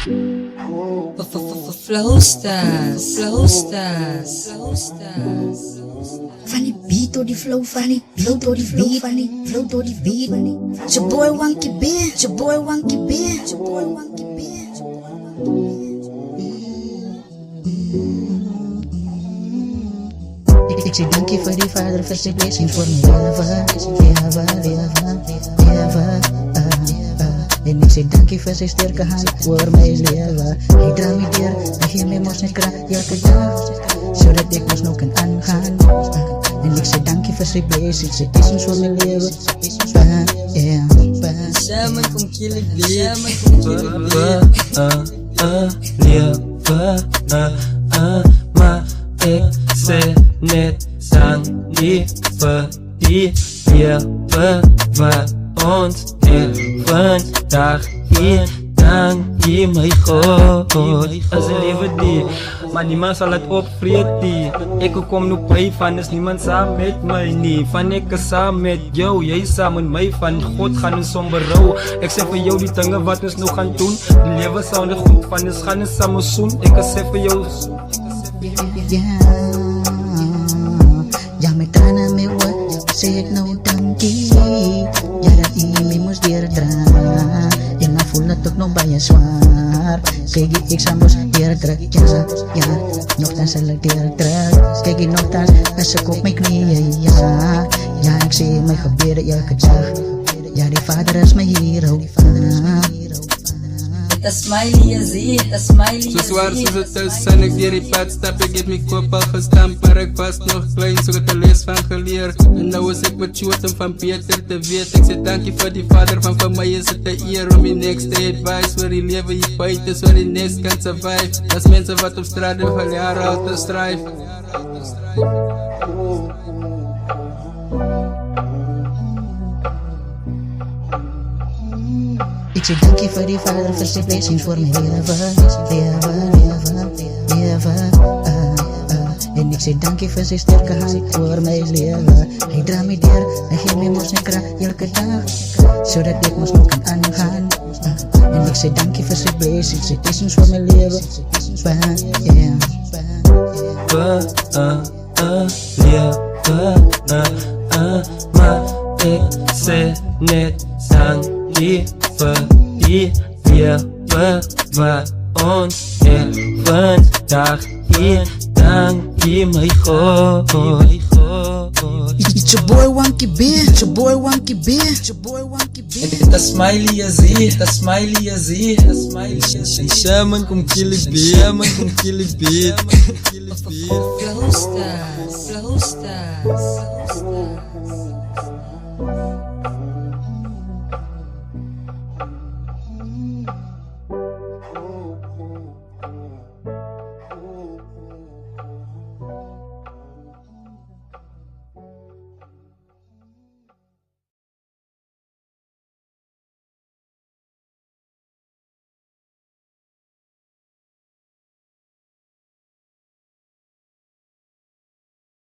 Flowstars, Flowstars, Flowstars. Funny beat or the flow, funny flow to the beat, funny flow to the beat. It's your boy Wonky Bear, it's your boy Wonky Bear, it's your boy Wonky Bear. Ik zeg dank je voor die vader, voor zijn blessings voor mijn leven. En ik zeg dank je voor zijn sterke hand voor mijn leven. Hij draagt me door, hij geeft me moest niet kracht elke dag, zodat ik ons nog kan aangaan. En ik zeg dank je voor zijn blessings, zijn blessings voor mijn leven. Samen kom killen weer, samen maar ik zeg net dank je voor die leven wat ons heeft vandaag hier. Dank je mijn God. Als een leven die, maar niemand zal het opvreten. Ik kom nu bij van, is niemand samen met mij niet. Van ik is samen met jou, jij samen met mij. Van God gaan ons zonder rouw. Ik zeg voor jou die dingen wat ons nog gaan doen. Die leven zou er goed van, dus gaan ons samen zoen. Ik zeg voor jou. Ja, met tranen mee wat, zeg ik nou dankie. Ja, dat je me moest dierdragen. En dan voel het ook nog bij je zwaar. Kijk, ik zou moest dierdragen, ja. Nogthans zal ik dierdragen. Kijk, nogthans, als ik op mijn knieën, ja. Ja, ik zie mijn gebeden elke dag. Ja, die vader is mijn hero. Dat smiley is hier, dat smiley is hier. Zo zwaar soos het is, en ik dier die pad stap. Ik heb mijn kop al gestampt, maar ik was nog klein, zo het de les van geleerd. En nou is ik met shoot om van beter te weten. Ik zeg dank je voor die vader, van voor mij is het de eer om je next te advice. Voor die leven je buiten, zo die next kan survive. Dat is mensen wat op straat doen, van jaren al te strijven. Ik zeg dank je voor die vader, voor zijn blessings voor mijn leven. En ik zeg dank je voor zijn sterke hand voor mijn leven. Hij draagt me door, hij geeft me moest en kracht elke dag, zodat ik ons nog kan aangaan. En ik zeg dank je voor zijn blessings, zijn blessings voor mijn leven. Maar ik zeg net dank je voor die leven wat ons heeft vandaag hier. Dank je mijn God. It's your boy Wonky Bear, it's your boy Wonky Bear, it's your boy Wonky Bear. Dat smiley is hier, dat smiley is hier, dat smiley is hier. Shaman kom killen beer, shaman kom killen beer. Flowstars, Flowstars, Flowstars.